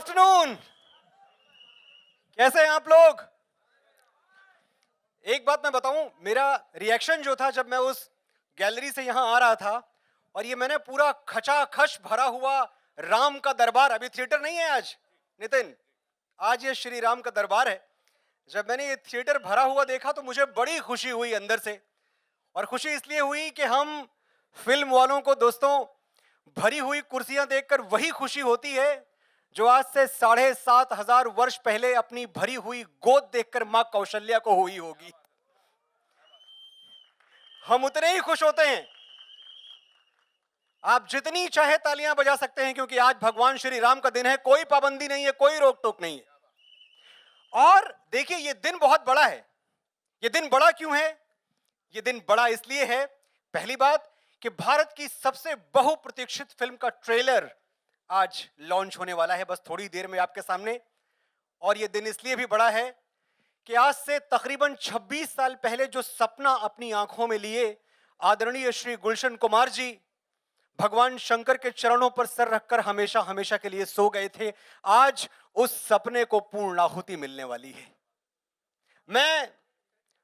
Afternoon. कैसे हैं आप लोग? एक बात मैं बताऊं, मेरा रिएक्शन जो था जब मैं उस गैलरी से यहां आ रहा था और ये मैंने पूरा खचाखच भरा हुआ राम का दरबार, अभी थिएटर नहीं है आज नितिन, आज ये श्री राम का दरबार है। जब मैंने ये थिएटर भरा हुआ देखा तो मुझे बड़ी खुशी हुई अंदर से। और खुशी इसलिए हुई कि हम फिल्म वालों को दोस्तों भरी हुई कुर्सियां देखकर वही खुशी होती है जो आज से 7,500 वर्ष पहले अपनी भरी हुई गोद देखकर मां कौशल्या को हुई होगी। हम उतने ही खुश होते हैं। आप जितनी चाहे तालियां बजा सकते हैं क्योंकि आज भगवान श्री राम का दिन है, कोई पाबंदी नहीं है, कोई रोक टोक नहीं है। और देखिए ये दिन बहुत बड़ा है। ये दिन बड़ा क्यों है? ये दिन बड़ा इसलिए है, पहली बात कि भारत की सबसे बहुप्रतीक्षित फिल्म का ट्रेलर आज लॉन्च होने वाला है, बस थोड़ी देर में आपके सामने। और यह दिन इसलिए भी बड़ा है कि आज से तकरीबन 26 साल पहले जो सपना अपनी आंखों में लिए आदरणीय श्री गुलशन कुमार जी भगवान शंकर के चरणों पर सर रखकर हमेशा हमेशा के लिए सो गए थे, आज उस सपने को पूर्णाहुति मिलने वाली है।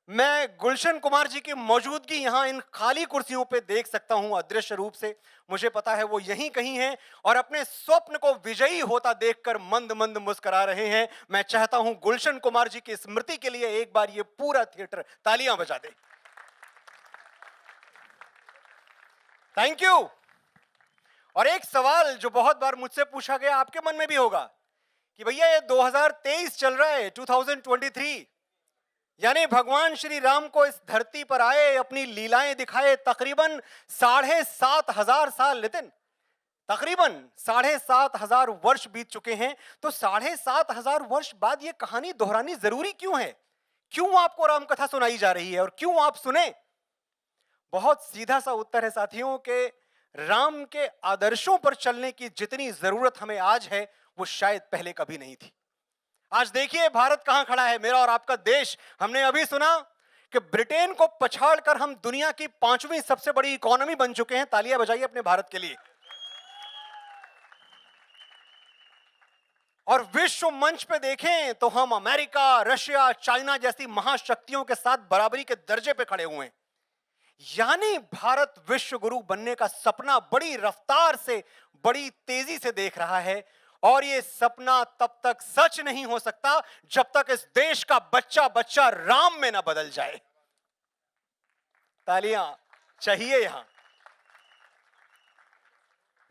मैं गुलशन कुमार जी की मौजूदगी यहां इन खाली कुर्सियों पे देख सकता हूं अदृश्य रूप से। मुझे पता है वो यहीं कहीं हैं और अपने स्वप्न को विजयी होता देखकर मंद मंद मुस्कुरा रहे हैं। मैं चाहता हूं गुलशन कुमार जी की स्मृति के लिए एक बार ये पूरा थिएटर तालियां बजा दे। Thank you. और एक सवाल जो बहुत बार मुझसे पूछा गया, आपके मन में भी होगा कि भैया ये 2023 चल रहा है, 2023, यानी भगवान श्री राम को इस धरती पर आए, अपनी लीलाएं दिखाए तकरीबन 7,500 साल, नितिन तकरीबन 7,500 वर्ष बीत चुके हैं। तो 7,500 वर्ष बाद ये कहानी दोहरानी जरूरी क्यों है? क्यों आपको राम कथा सुनाई जा रही है और क्यों आप सुने? बहुत सीधा सा उत्तर है साथियों के राम के आदर्शों पर चलने की जितनी जरूरत हमें आज है वो शायद पहले कभी नहीं थी। आज देखिए भारत कहां खड़ा है, मेरा और आपका देश। हमने अभी सुना कि ब्रिटेन को पछाड़कर हम दुनिया की 5वीं सबसे बड़ी इकोनॉमी बन चुके हैं। तालियां बजाइए अपने भारत के लिए। और विश्व मंच पे देखें तो हम अमेरिका, रशिया, चाइना जैसी महाशक्तियों के साथ बराबरी के दर्जे पे खड़े हुए हैं। यानी भारत विश्व गुरु बनने का सपना बड़ी रफ्तार से, बड़ी तेजी से देख रहा है। और यह सपना तब तक सच नहीं हो सकता जब तक इस देश का बच्चा बच्चा राम में ना बदल जाए। तालियां चाहिए यहां।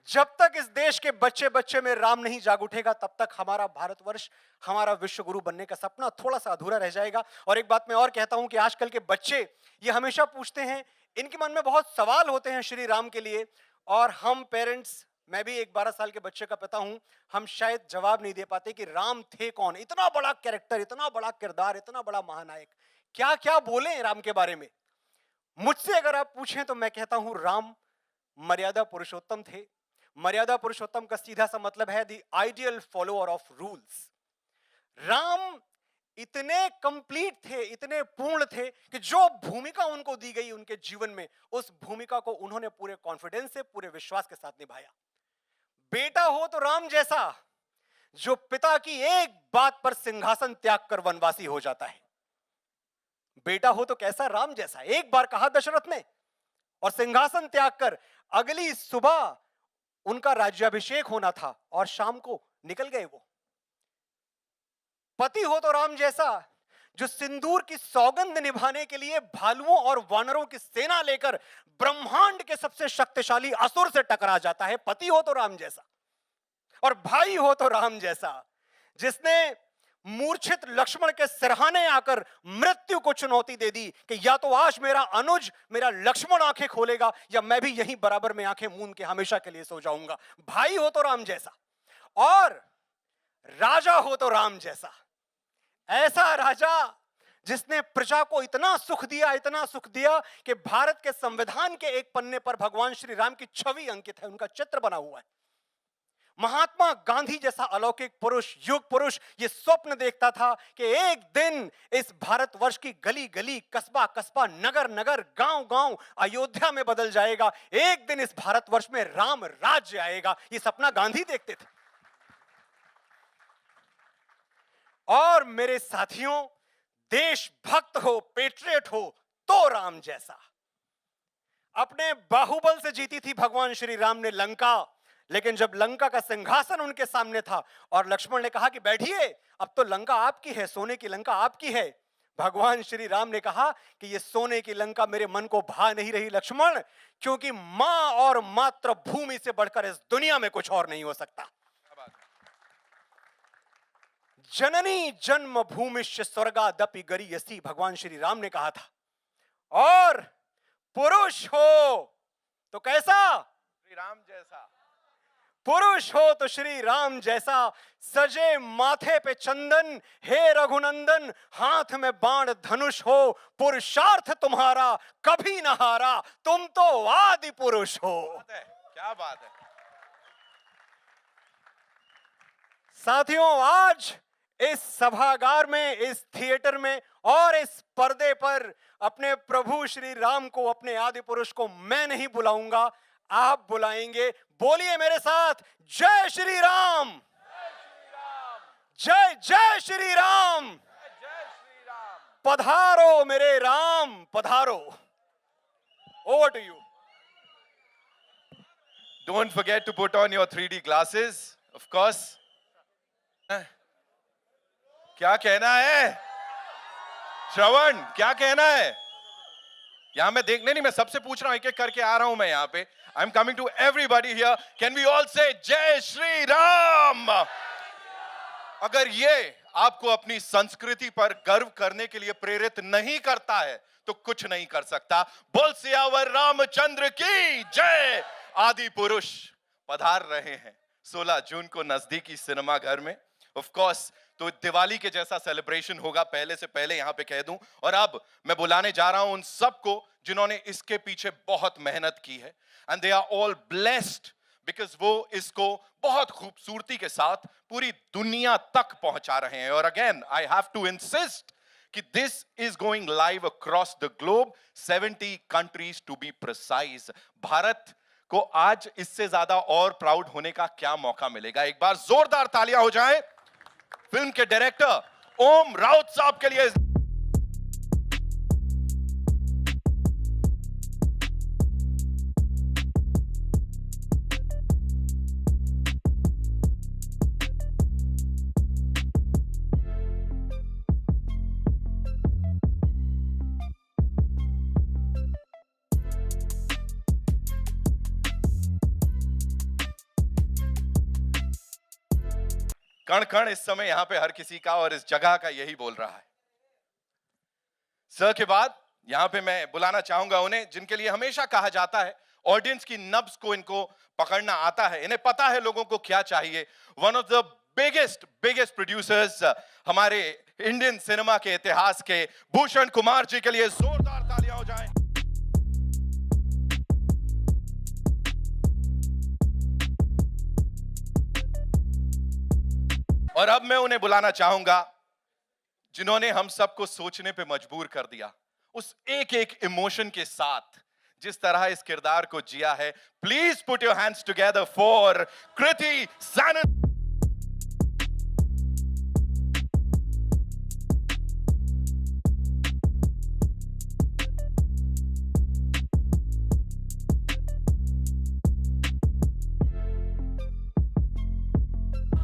जब तक इस देश के बच्चे बच्चे में राम नहीं जाग उठेगा तब तक हमारा भारतवर्ष, हमारा विश्व गुरु बनने का सपना थोड़ा सा अधूरा रह जाएगा। और एक बात मैं और कहता हूं कि आजकल के बच्चे ये हमेशा पूछते हैं, इनके मन में बहुत सवाल होते हैं श्री राम के लिए, और हम पेरेंट्स, मैं भी एक 12 साल के बच्चे का पिता हूं, हम शायद जवाब नहीं दे पाते कि राम थे कौन, इतना बड़ा कैरेक्टर, इतना बड़ा किरदार, इतना बड़ा महानायक, क्या क्या बोले राम के बारे में। मुझसे अगर आप पूछें तो मैं कहता हूं राम मर्यादा पुरुषोत्तम थे। मर्यादा पुरुषोत्तम का सीधा सा मतलब है the ideal follower of rules. Ram इतने कंप्लीट थे, इतने पूर्ण थे कि जो भूमिका उनको दी गई उनके जीवन में, उस भूमिका को उन्होंने पूरे कॉन्फिडेंस से, पूरे विश्वास के साथ निभाया। बेटा हो तो राम जैसा जो पिता की एक बात पर सिंहासन त्याग कर वनवासी हो जाता है। बेटा हो तो कैसा? राम जैसा। एक बार कहा दशरथ ने और सिंहासन त्याग कर अगली सुबह उनका राज्याभिषेक होना था और शाम को निकल गए वो। पति हो तो राम जैसा जो सिंदूर की सौगंध निभाने के लिए भालुओं और वानरों की सेना लेकर ब्रह्मांड के सबसे शक्तिशाली असुर से टकरा जाता है। पति हो तो राम जैसा। और भाई हो तो राम जैसा जिसने मूर्छित लक्ष्मण के सिरहाने आकर मृत्यु को चुनौती दे दी कि या तो आज मेरा अनुज, मेरा लक्ष्मण आंखें खोलेगा या मैं भी यहीं बराबर में आंखें मूंद के हमेशा के लिए सो जाऊंगा। भाई हो तो राम जैसा। और राजा हो तो राम जैसा, ऐसा राजा जिसने प्रजा को इतना सुख दिया, इतना सुख दिया कि भारत के संविधान के एक पन्ने पर भगवान श्री राम की छवि अंकित है, उनका चित्र बना हुआ है। महात्मा गांधी जैसा अलौकिक पुरुष, युग पुरुष, यह स्वप्न देखता था कि एक दिन इस भारतवर्ष की गली गली, कस्बा कस्बा, नगर नगर, गांव गांव अयोध्या में बदल जाएगा। एक दिन इस भारतवर्ष में राम राज्य आएगा। यह सपना गांधी देखते थे। और मेरे साथियों, देशभक्त हो, पेट्रियट हो तो राम जैसा। अपने बाहुबल से जीती थी भगवान श्री राम ने लंका, लेकिन जब लंका का सिंहासन उनके सामने था और लक्ष्मण ने कहा कि बैठिए, अब तो लंका आपकी है, सोने की लंका आपकी है, भगवान श्री राम ने कहा कि ये सोने की लंका मेरे मन को भा नहीं रही लक्ष्मण, क्योंकि मां और मातृभूमि से बढ़कर इस दुनिया में कुछ और नहीं हो सकता। जननी जन्म भूमिश्च स्वर्गादपि गरीयसी, भगवान श्री राम ने कहा था। और पुरुष हो तो कैसा? श्री राम जैसा। पुरुष हो तो श्री राम जैसा, सजे माथे पे चंदन, हे रघुनंदन, हाथ में बाण धनुष हो, पुरुषार्थ तुम्हारा कभी न हारा, तुम तो आदि पुरुष हो। क्या बात है। साथियों, आज इस सभागार में, इस थिएटर में और इस पर्दे पर अपने प्रभु श्री राम को, अपने आदि पुरुष को मैं नहीं बुलाऊंगा, आप बुलाएंगे। बोलिए मेरे साथ, जय श्री राम, जय जय श्री राम, पधारो मेरे राम पधारो। Over to you. Don't forget to put on your 3D glasses, of course. क्या कहना है श्रवण, क्या कहना है? यहां मैं देखने नहीं, मैं सबसे पूछ रहा हूं, एक एक करके आ रहा हूं मैं यहां पे। I am coming to everybody here. Can we all say जय श्री राम? अगर ये आपको अपनी संस्कृति पर गर्व करने के लिए प्रेरित नहीं करता है तो कुछ नहीं कर सकता। बोल सियावर रामचंद्र की जय। आदि पुरुष पधार रहे हैं 16 जून को नजदीकी सिनेमा घर में। ऑफ कोर्स, तो दिवाली के जैसा सेलिब्रेशन होगा, पहले से पहले यहां पे कह दूं। और अब मैं बुलाने जा रहा हूं उन सबको जिन्होंने इसके पीछे बहुत मेहनत की है, and they are all blessed because वो इसको बहुत खूबसूरती के साथ पूरी दुनिया तक पहुंचा रहे हैं। और again I have to insist कि this is going live across the globe, 70 countries to be precise. Bharat को आज इससे ज्यादा और प्राउड होने का क्या मौका मिलेगा? एक बार जोरदार तालियां हो जाएं फिल्म के डायरेक्टर ओम राउत साहब के लिए। कण कण इस समय यहां पे हर किसी का और इस जगह का यही बोल रहा है। सर के बाद यहां पे मैं बुलाना चाहूंगा उन्हें जिनके लिए हमेशा कहा जाता है ऑडियंस की नब्ज को इनको पकड़ना आता है, इन्हें पता है लोगों को क्या चाहिए। One of the biggest producers हमारे इंडियन सिनेमा के इतिहास के भूषण कुमार जी के लिए जोरदार तालियां हो जाएं। और अब मैं उन्हें बुलाना चाहूंगा जिन्होंने हम सबको सोचने पे मजबूर कर दिया, उस एक एक इमोशन के साथ जिस तरह इस किरदार को जिया है। Please put your hands together for Kriti Sanon.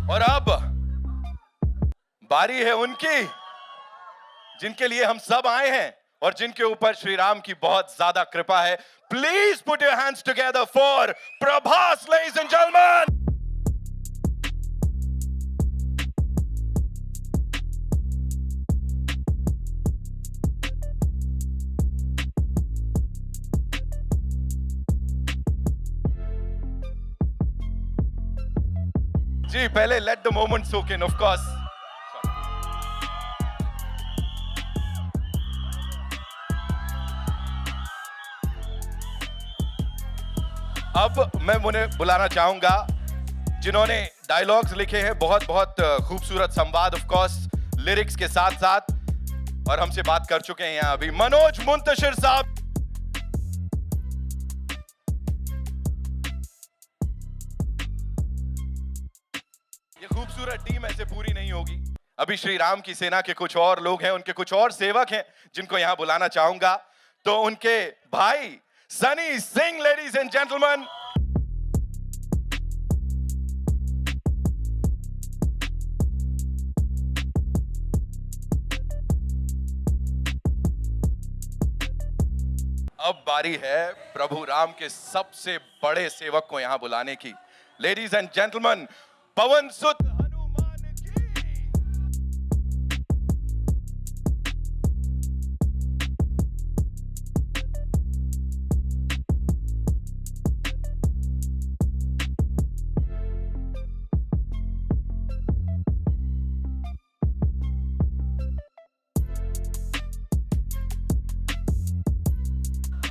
और अब बारी है उनकी जिनके लिए हम सब आए हैं और जिनके ऊपर श्री राम की बहुत ज्यादा कृपा है। Please put your hands together for Prabhas, ladies and gentleman. जी पहले let the moment soak in, of course. अब मैं उन्हें बुलाना चाहूंगा जिन्होंने डायलॉग्स लिखे हैं, बहुत बहुत खूबसूरत संवाद, ऑफ कोर्स लिरिक्स के साथ साथ, और हमसे बात कर चुके हैं यहाँ अभी मनोज मुंतशिर साहब। ये खूबसूरत टीम ऐसे पूरी नहीं होगी अभी श्री राम की सेना के कुछ और लोग हैं, उनके कुछ और सेवक हैं जिनको यहां बुलाना चाहूंगा। तो उनके भाई Sunny Singh, ladies and gentleman. अब बारी है प्रभु राम के सबसे बड़े सेवक को यहां बुलाने की। लेडीज एंड जेंटलमैन, पवन सुत हनुमान की।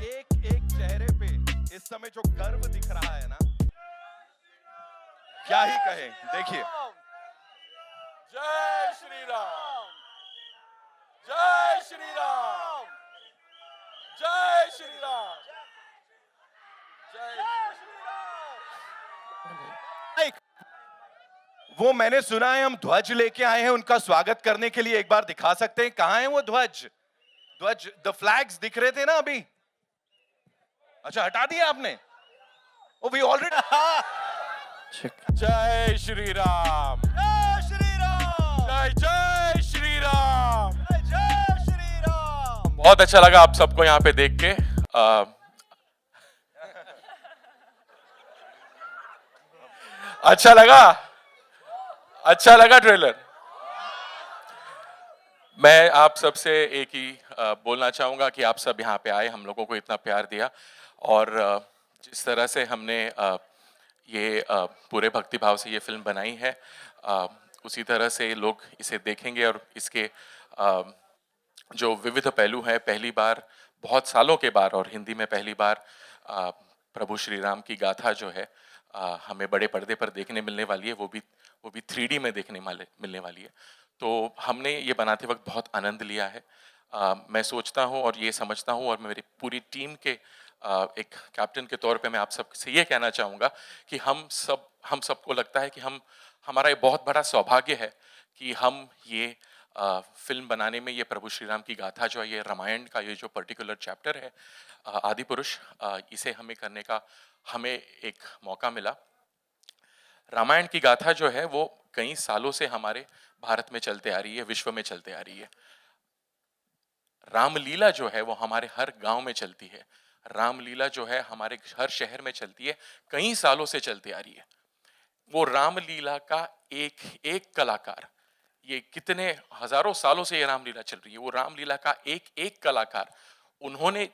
एक एक चेहरे पे इस समय जो गर्व दिख रहा है ना, क्या ही कहें। देखिए, जय श्री राम, जय श्री राम, जय श्री राम, जय श्री राम। वो मैंने सुना है हम ध्वज लेके आए हैं उनका स्वागत करने के लिए। एक बार दिखा सकते हैं कहां है वो ध्वज? ध्वज, द फ्लैग्स दिख रहे थे ना अभी। अच्छा, हटा दिया आपने? Oh we already. जय श्री राम, जय श्री राम, जय जय श्री राम। जय श्री राम। बहुत अच्छा लगा आप सबको यहाँ पे देख के। अच्छा लगा ट्रेलर। मैं आप सबसे एक ही बोलना चाहूंगा कि आप सब यहाँ पे आए, हम लोगों को इतना प्यार दिया, और जिस तरह से हमने ये पूरे भक्तिभाव से ये फिल्म बनाई है, उसी तरह से लोग इसे देखेंगे और इसके जो विविध पहलू हैं, पहली बार बहुत सालों के बाद और हिंदी में पहली बार प्रभु श्री राम की गाथा जो है हमें बड़े पर्दे पर देखने मिलने वाली है, वो भी 3D में देखने मिलने वाली है। तो हमने ये बनाते वक्त बहुत आनंद लिया है। मैं सोचता हूँ और ये समझता हूँ, और मेरी पूरी टीम के एक कैप्टन के तौर पे मैं आप सबसे ये कहना चाहूँगा कि हम सबको लगता है कि हमारा ये बहुत बड़ा सौभाग्य है कि हम ये फिल्म बनाने में, ये प्रभु श्री राम की गाथा जो है, ये रामायण का ये जो पर्टिकुलर चैप्टर है, आदि पुरुष, इसे हमें करने का हमें एक मौका मिला। रामायण की गाथा जो है वो कई सालों से हमारे भारत में चलते आ रही है, विश्व में चलते आ रही है। रामलीला जो है वो हमारे हर गांव में चलती है। रामलीला जो है हमारे हर शहर में चलती है, कई सालों से चलती आ रही है। वो रामलीला का एक एक कलाकार, ये कितने हजारों सालों से ये रामलीला चल रही है, वो रामलीला का एक एक कलाकार, उन्होंने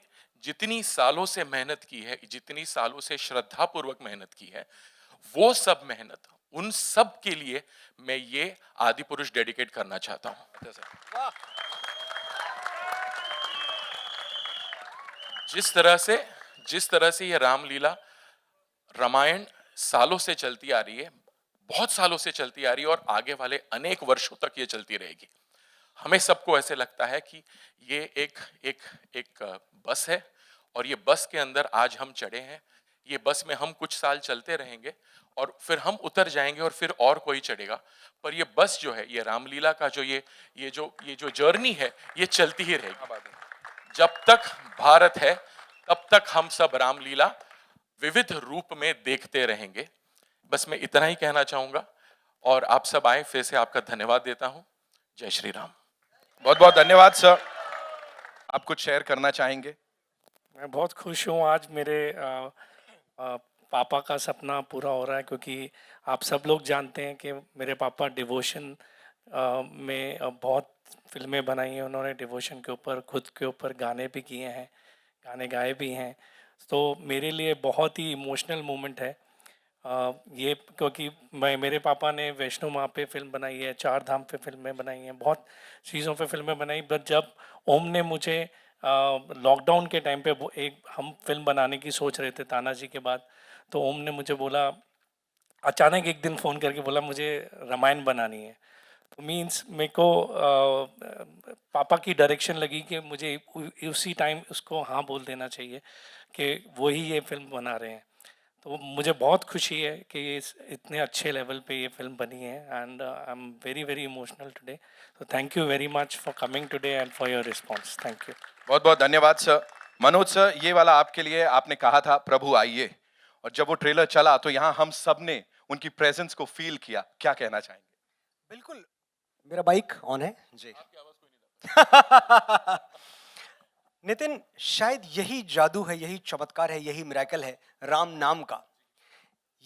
जितनी सालों से मेहनत की है, जितनी सालों से श्रद्धा पूर्वक मेहनत की है, वो सब मेहनत, उन सब के लिए मैं ये आदि पुरुष डेडिकेट करना चाहता हूं। जिस तरह से ये रामलीला, रामायण सालों से चलती आ रही है, बहुत सालों से चलती आ रही है, और आगे वाले अनेक वर्षों तक ये चलती रहेगी। हमें सबको ऐसे लगता है कि ये एक बस है, और ये बस के अंदर आज हम चढ़े हैं, ये बस में हम कुछ साल चलते रहेंगे और फिर हम उतर जाएंगे और फिर और कोई चढ़ेगा, पर ये बस जो है, ये रामलीला का जो ये जो जर्नी है, ये चलती ही रहेगी। जब तक भारत है तब तक हम सब रामलीला विविध रूप में देखते रहेंगे। बस मैं इतना ही कहना चाहूंगा, और आप सब आए, फिर से आपका धन्यवाद देता हूं। जय श्री राम। बहुत बहुत धन्यवाद सर। आप कुछ शेयर करना चाहेंगे? मैं बहुत खुश हूँ, आज मेरे पापा का सपना पूरा हो रहा है, क्योंकि आप सब लोग जानते हैं कि मेरे पापा डिवोशन में बहुत फिल्में बनाई हैं उन्होंने, डिवोशन के ऊपर, खुद के ऊपर गाने भी किए हैं, गाने गाए भी हैं। तो मेरे लिए बहुत ही इमोशनल मोमेंट है ये, क्योंकि मेरे पापा ने वैष्णो माँ पे फिल्म बनाई है, चार धाम पे फिल्में बनाई हैं, बहुत चीज़ों पे फिल्में बनाई। बट जब ओम ने मुझे लॉकडाउन के टाइम पे वो एक हम फिल्म बनाने की सोच रहे थे तानाजी के बाद, तो ओम ने मुझे बोला, अचानक एक दिन फ़ोन करके बोला मुझे रामायण बनानी है। तो मीन्स मेरे को पापा की डायरेक्शन लगी कि मुझे उसी टाइम उसको हाँ बोल देना चाहिए कि वही ये फिल्म बना रहे हैं। तो मुझे बहुत खुशी है कि इतने अच्छे लेवल पे ये फिल्म बनी है and I am very very emotional today. तो thank you very much for coming today and for your response. Thank you. बहुत बहुत धन्यवाद सर। मनोज सर, ये वाला आपके लिए, आपने कहा था प्रभु आइए, और जब वो ट्रेलर चला तो यहाँ हम सब ने उनकी प्रेजेंस को फील किया, क्या कहना चाहेंगे? बिल्कुल। मेरा बाइक ऑन है जी। नितिन, शायद यही जादू है, यही चमत्कार है, यही मिरेकल है राम नाम का।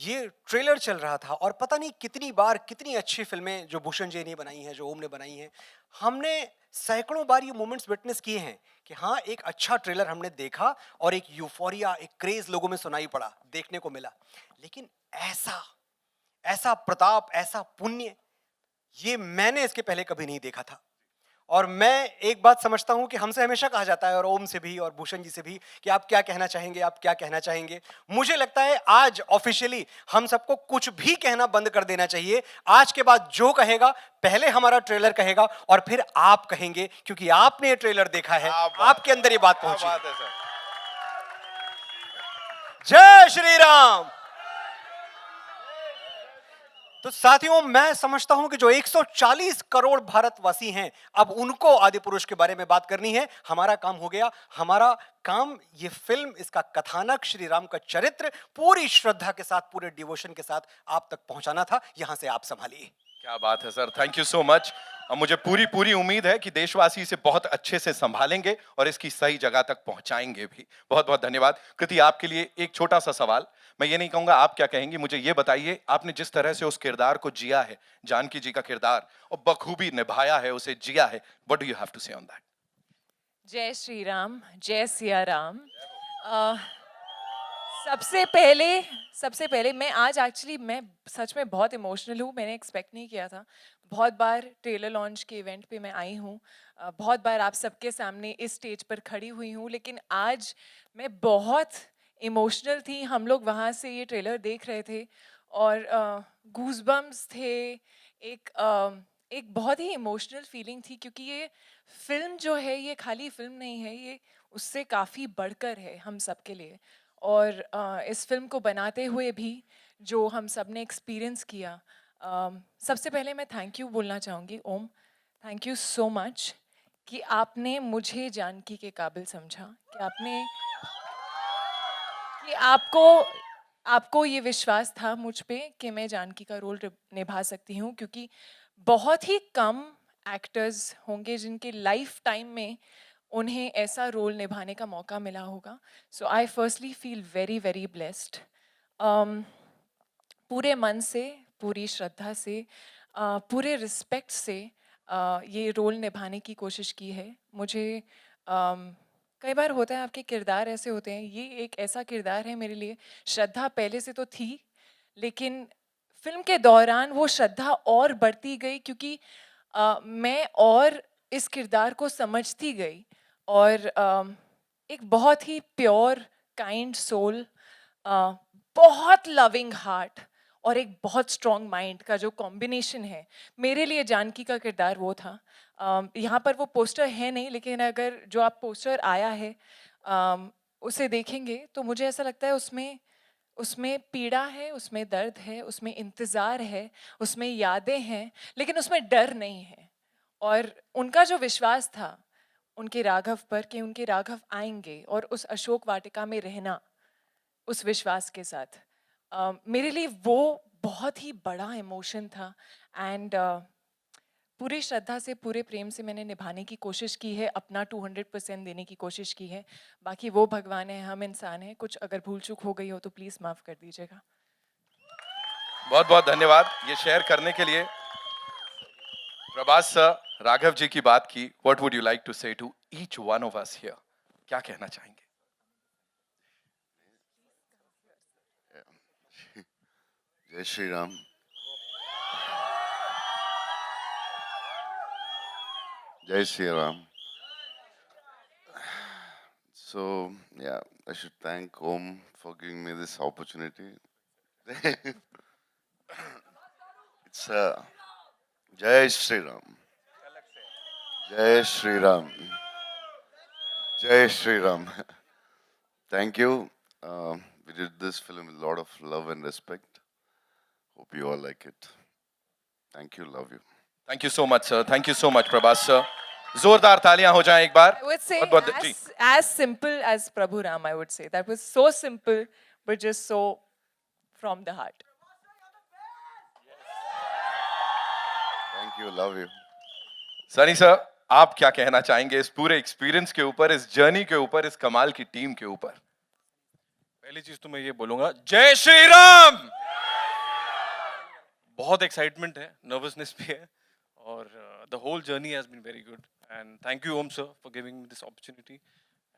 ये ट्रेलर चल रहा था और पता नहीं कितनी बार कितनी अच्छी फिल्में जो भूषण जी ने बनाई हैं, जो ओम ने बनाई हैं, हमने सैकड़ों बार ये मोमेंट्स विटनेस किए हैं कि हाँ, एक अच्छा ट्रेलर हमने देखा और एक यूफोरिया, एक क्रेज लोगों में सुनाई पड़ा, देखने को मिला। लेकिन ऐसा ऐसा प्रताप, ऐसा पुण्य, ये मैंने इसके पहले कभी नहीं देखा था। और मैं एक बात समझता हूं कि हमसे हमेशा कहा जाता है, और ओम से भी और भूषण जी से भी, कि आप क्या कहना चाहेंगे, आप क्या कहना चाहेंगे। मुझे लगता है आज ऑफिशियली हम सबको कुछ भी कहना बंद कर देना चाहिए। आज के बाद जो कहेगा, पहले हमारा ट्रेलर कहेगा और फिर आप कहेंगे, क्योंकि आपने ये ट्रेलर देखा है, आपके अंदर ये बात पहुंची। बात है सर। जय श्री राम। तो साथियों, मैं समझता हूं कि जो 140 करोड़ भारतवासी हैं, अब उनको आदि पुरुष के बारे में बात करनी है। हमारा काम हो गया। हमारा काम ये फिल्म, इसका कथानक, श्री राम का चरित्र पूरी श्रद्धा के साथ, पूरे डिवोशन के साथ आप तक पहुंचाना था। यहां से आप संभालिए। क्या बात है sir, thank you so much. और मुझे पूरी पूरी उम्मीद है कि देशवासी इसे बहुत अच्छे से संभालेंगे और इसकी सही जगह तक पहुंचाएंगे भी। बहुत बहुत धन्यवाद। कृति, आपके लिए एक छोटा सा सवाल, मैं ये नहीं कहूंगा आप क्या कहेंगी, मुझे ये बताइए, आपने जिस तरह से उस किरदार को जिया है, जानकी जी का किरदार, और बखूबी निभाया है, उसे जिया है, what do you have to say on that? जय श्री राम, जय सिया राम। अ, सबसे पहले मैं आज एक्चुअली मैं सच में बहुत इमोशनल हूँ। मैंने एक्सपेक्ट नहीं किया था। बहुत बार ट्रेलर लॉन्च के इवेंट पे मैं आई हूँ, बहुत बार आप सबके सामने इस स्टेज पर खड़ी हुई हूँ, लेकिन आज मैं बहुत इमोशनल थी। हम लोग वहाँ से ये ट्रेलर देख रहे थे और गूज़बम्स थे। एक बहुत ही इमोशनल फीलिंग थी, क्योंकि ये फिल्म जो है, ये खाली फिल्म नहीं है, ये उससे काफ़ी बढ़कर है हम सब के लिए। और इस फिल्म को बनाते हुए भी जो हम सब ने एक्सपीरियंस किया, सबसे पहले मैं थैंक यू बोलना चाहूँगी ओम। थैंक यू सो मच कि आपने मुझे जानकी के काबिल समझा, कि आपको ये विश्वास था मुझ पे कि मैं जानकी का रोल निभा सकती हूँ, क्योंकि बहुत ही कम एक्टर्स होंगे जिनके लाइफ टाइम में उन्हें ऐसा रोल निभाने का मौका मिला होगा। So I firstly feel very very blessed. पूरे मन से, पूरी श्रद्धा से, पूरे रिस्पेक्ट से ये रोल निभाने की कोशिश की है। मुझे कई बार होता है, आपके किरदार ऐसे होते हैं, ये एक ऐसा किरदार है मेरे लिए। श्रद्धा पहले से तो थी, लेकिन फिल्म के दौरान वो श्रद्धा और बढ़ती गई, क्योंकि मैं और इस किरदार को समझती गई। और एक बहुत ही प्योर, काइंड सोल, बहुत लविंग हार्ट और एक बहुत स्ट्रॉन्ग माइंड का जो कॉम्बिनेशन है, मेरे लिए जानकी का किरदार वो था। यहाँ पर वो पोस्टर है नहीं, लेकिन अगर जो आप पोस्टर आया है उसे देखेंगे तो मुझे ऐसा लगता है उसमें पीड़ा है, उसमें दर्द है, उसमें इंतज़ार है, उसमें यादें हैं, लेकिन उसमें डर नहीं है। और उनका जो विश्वास था उनके राघव पर, कि उनके राघव आएंगे, और उस अशोक वाटिका में रहना उस विश्वास के साथ, मेरे लिए वो बहुत ही बड़ा इमोशन था। एंड पूरी श्रद्धा से, पूरे प्रेम से मैंने निभाने की कोशिश की है, अपना 200% देने की कोशिश की है। बाकी वो भगवान है, हम इंसान हैं, कुछ अगर भूल चूक हो गई हो तो प्लीज़ माफ़ कर दीजिएगा। बहुत बहुत धन्यवाद ये शेयर करने के लिए। प्रभास सर, राघव जी की बात की, what would you like to say to each one of us here? क्या कहना चाहेंगे? जय श्री राम। जय Shri Ram. So yeah, I should thank Om for giving me this opportunity. It's Jai Shri Ram. Jai Shri Ram. Jai Shri Ram. Thank you. we did this film with a lot of love and respect. Hope you all like it. Thank you, love you. Thank you so much sir, thank you so much Prabhas sir. जोरदार तालियां हो जाएं एक बार. I would say बहुत-बहुत जी. as simple as Prabhu Ram, I would say. That was so simple, but just so from the heart. Thank you, love you. Sunny sir, आप क्या कहना चाहेंगे इस पूरे एक्सपीरियंस के ऊपर, इस जर्नी के ऊपर, इस कमाल की टीम के ऊपर? पहली चीज तो मैं ये बोलूंगा, जय श्री राम. बहुत एक्साइटमेंट है, नर्वसनेस भी है, और the whole journey has been very good. And thank you Om sir for giving me this opportunity.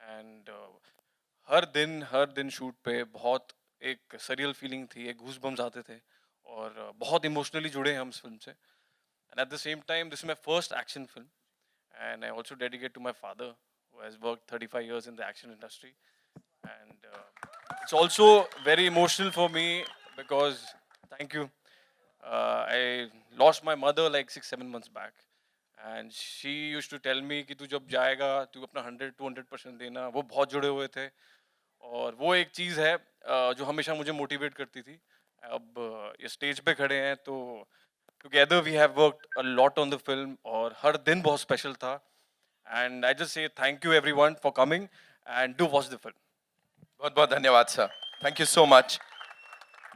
And हर दिन शूट पे बहुत एक सरियल फीलिंग थी, एक गूज बम्स आते थे, और बहुत इमोशनली जुड़े हैं हम इस फिल्म से. And at the same time this is my first action film, and I also dedicate to my father who has worked 35 years in the action industry. And it's also very emotional for me because, thank you, I lost my mother like 6-7 months back, and she used to tell me कि तू जब जाएगा तू अपना 100-200% देना. वो बहुत जुड़े हुए थे, और वो एक चीज़ है जो हमेशा मुझे मोटिवेट करती थी. अब ये स्टेज पे खड़े हैं तो together we have worked a lot on the film, और हर दिन बहुत स्पेशल था. And I just say thank you everyone for coming, and do watch the film. बहुत बहुत धन्यवाद sir, thank you so much.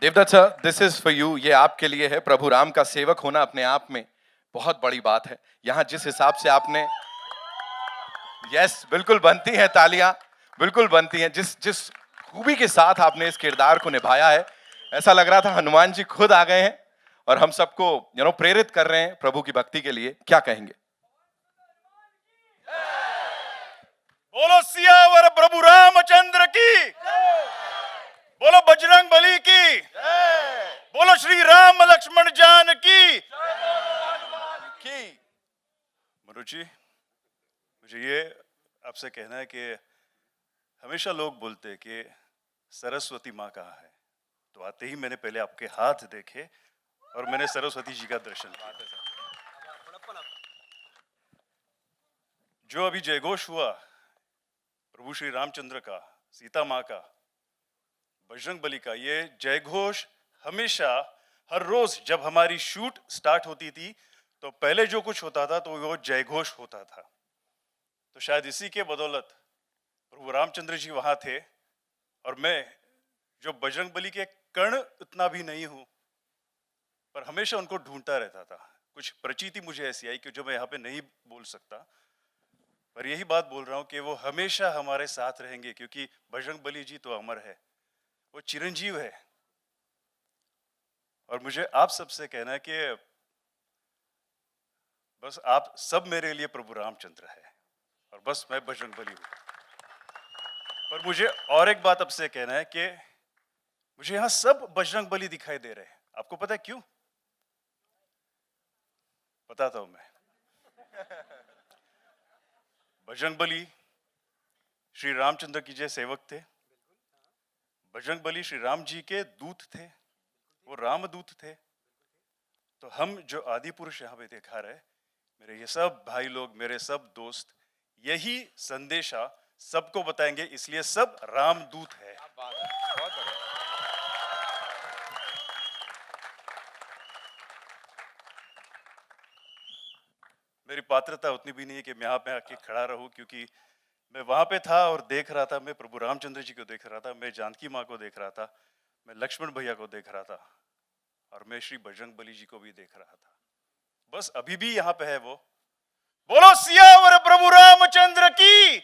Devdutt sir, this is for you. ये आपके लिए है. प्रभु राम का सेवक होना अपने आप में बहुत बड़ी बात है. यहाँ जिस हिसाब से आपने, यस बिल्कुल बनती हैं तालियां, बिल्कुल बनती हैं. जिस खूबी के साथ आपने इस किरदार को निभाया है, ऐसा लग रहा था हनुमान जी खुद आ गए हैं और हम सबको प्रेरित कर रहे हैं प्रभु की भक्ति के लिए. क्या कहेंगे? बोलो सियावर प्रभु रामचंद्र की, बोलो बजरंग बली की, बोलो श्री राम लक्ष्मण जान की. मनोज जी, मुझे ये आपसे कहना है कि हमेशा लोग बोलते हैं कि सरस्वती माँ कहाँ है, तो आते ही मैंने पहले आपके हाथ देखे और मैंने सरस्वती जी का दर्शन किया. जो अभी जयघोष हुआ प्रभु श्री रामचंद्र का, सीता माँ का, बजरंग बली का, ये जयघोष हमेशा हर रोज जब हमारी शूट स्टार्ट होती थी तो पहले जो कुछ होता था तो वो जयघोष होता था. तो शायद इसी के बदौलत प्रभु रामचंद्र जी वहाँ थे, और मैं जो बजरंग बली के कर्ण इतना भी नहीं हूँ, पर हमेशा उनको ढूंढता रहता था. कुछ प्रचीति मुझे ऐसी आई कि जो मैं यहाँ पे नहीं बोल सकता, पर यही बात बोल रहा हूँ कि वो हमेशा हमारे साथ रहेंगे, क्योंकि बजरंग बली जी तो अमर है, वो चिरंजीव है. और मुझे आप सबसे कहना है कि बस आप सब मेरे लिए प्रभु रामचंद्र है, और बस मैं बजरंग बली हूँ. पर मुझे और एक बात आपसे कहना है कि मुझे यहाँ सब बजरंग बली दिखाई दे रहे हैं. आपको पता है क्यों? बताता हूं मैं. बजरंग बली श्री रामचंद्र की जय सेवक थे. बजरंग बली श्री राम जी के दूत थे, वो रामदूत थे. तो हम जो आदि पुरुष यहाँ पे दिखा रहे, मेरे ये सब भाई लोग, मेरे सब दोस्त, यही संदेशा सबको बताएंगे, इसलिए सब रामदूत है. मेरी पात्रता उतनी भी नहीं है कि मैं यहाँ पे आके खड़ा रहूं, क्योंकि मैं वहां पे था और देख रहा था. मैं प्रभु रामचंद्र जी को देख रहा था, मैं जानकी माँ को देख रहा था, मैं लक्ष्मण भैया को देख रहा था, और मैं श्री बजरंग बली जी को भी देख रहा था. बस अभी भी यहाँ पे है वो. बोलो सियावर प्रभु रामचंद्र की,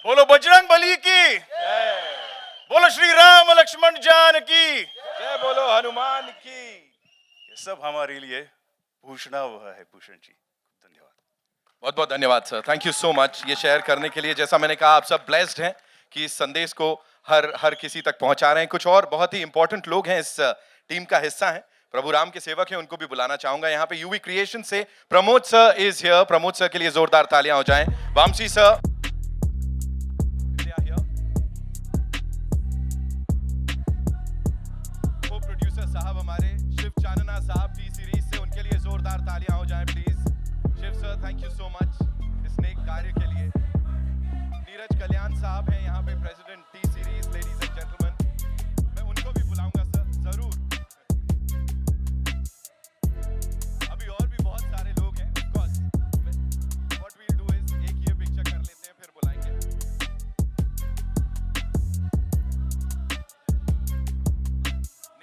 बोलो बजरंग बली की, बोलो श्री राम लक्ष्मण जान की, जय बोलो हनुमान की. ये सब हमारे लिए भूषणा हुआ है. भूषण जी, धन्यवाद. बहुत बहुत धन्यवाद sir, thank you so much ये शेयर करने के लिए. जैसा मैंने कहा, आप सब ब्लेस्ड हैं कि इस संदेश को हर किसी तक पहुंचा रहे हैं. कुछ और बहुत ही इंपॉर्टेंट लोग हैं, इस टीम का हिस्सा हैं, प्रभु राम के सेवक हैं, उनको भी बुलाना चाहूंगा. यहाँ पे यूवी क्रिएशन से Pramod sir is here. Pramod sir के लिए जोरदार तालियां हो जाएं. वामसी सर, को प्रोड्यूसर साहब हमारे शिव चानना साहब टी सीरीज से, उनके लिए जोरदार तालियां हो जाएं please. Shiv sir, thank you so much इस नेक कार्य के लिए. नीरज कल्याण साहब हैं यहाँ पे, president T series, ladies and gentleman, मैं उनको भी बुलाऊंगा सर जरूर। अभी और भी बहुत सारे लोग हैं, of course. What will do is एक ये पिक्चर कर लेते हैं, फिर बुलाएंगे।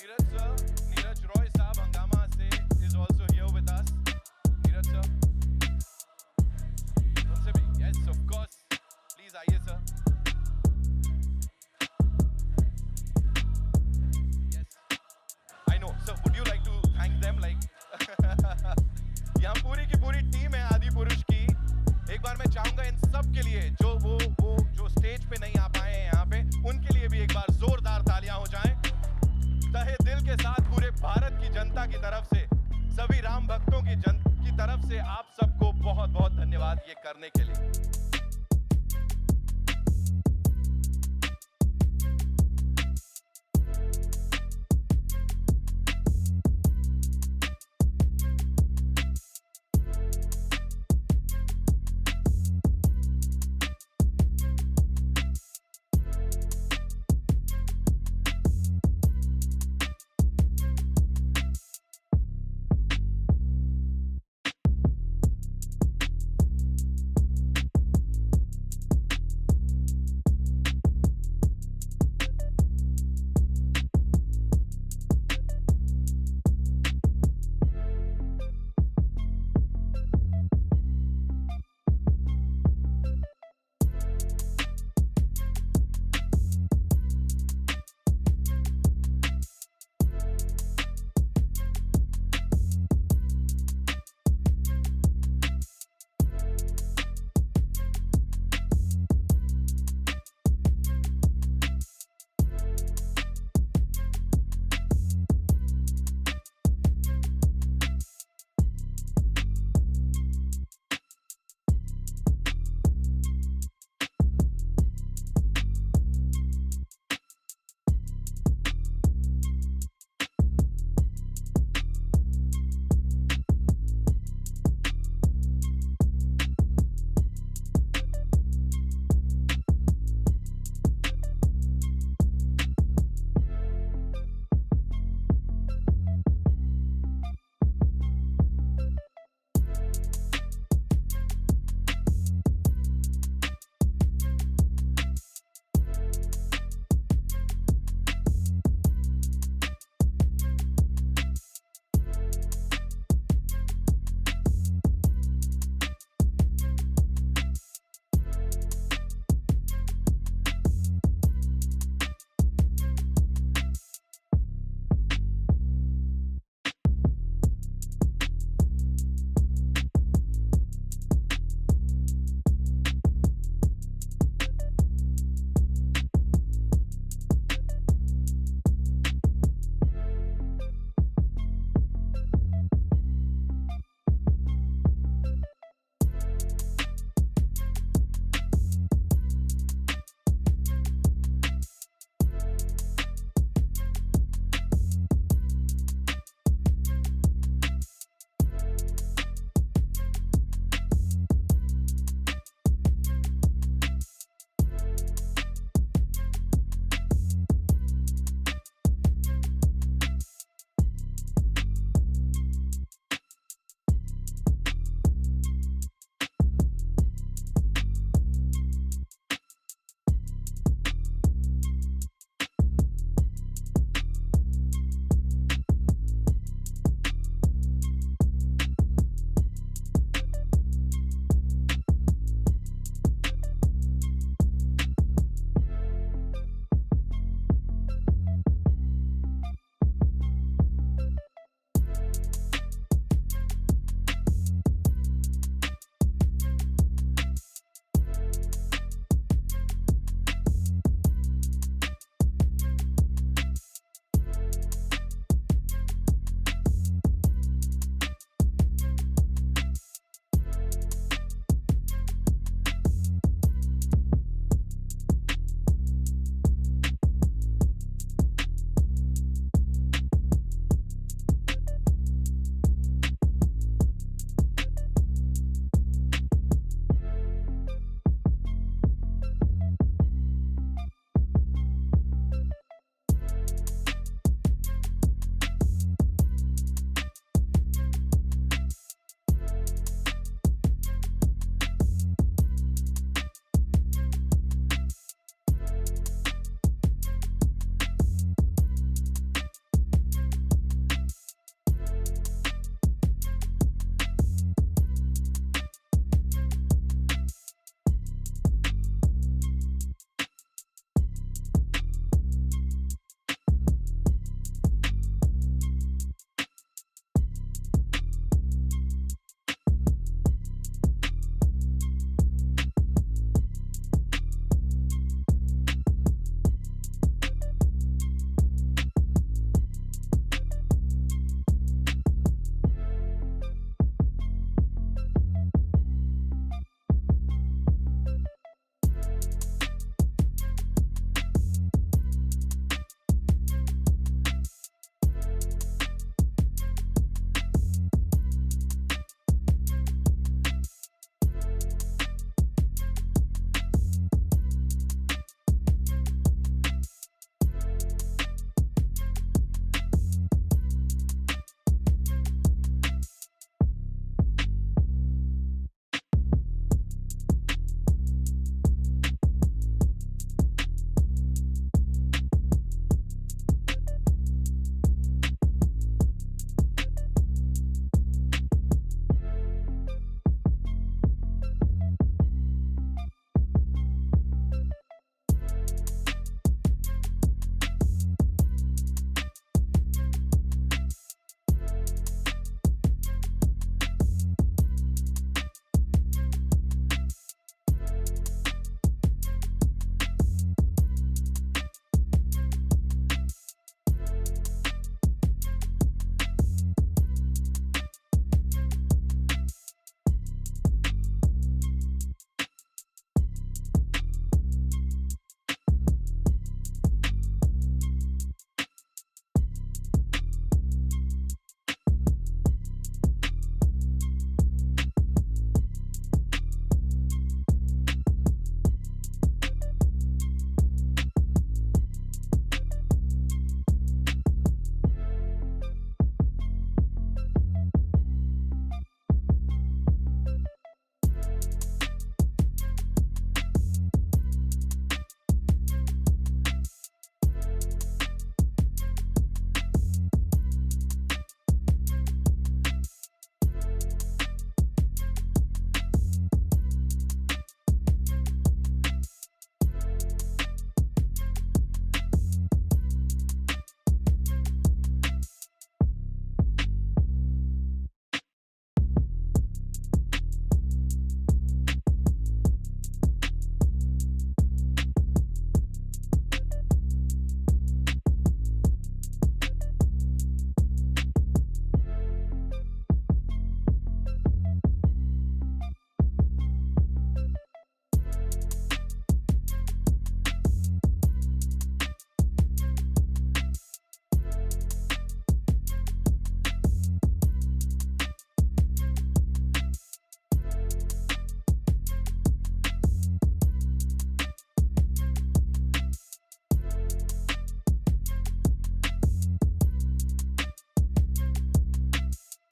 नीरज सर, नीरज रॉय साहब हंगामा से is also here with us. Neeraj sir, उनसे भी, यस ऑफ कोर्स, प्लीज आइए sir. Yes, I know sir, would you like to thank them? Like यहाँ पूरी की पूरी टीम है आदि पुरुष की। एक बार मैं चाहूंगा इन सब के लिए जो वो जो स्टेज पे नहीं आ पाए हैं यहाँ पे, उनके लिए भी एक बार जोरदार तालियां हो जाएं। तहे दिल के साथ पूरे भारत की जनता की तरफ से, सभी राम भक्तों की तरफ से आप सबको बहुत बहुत धन्यवाद ये करने के लिए।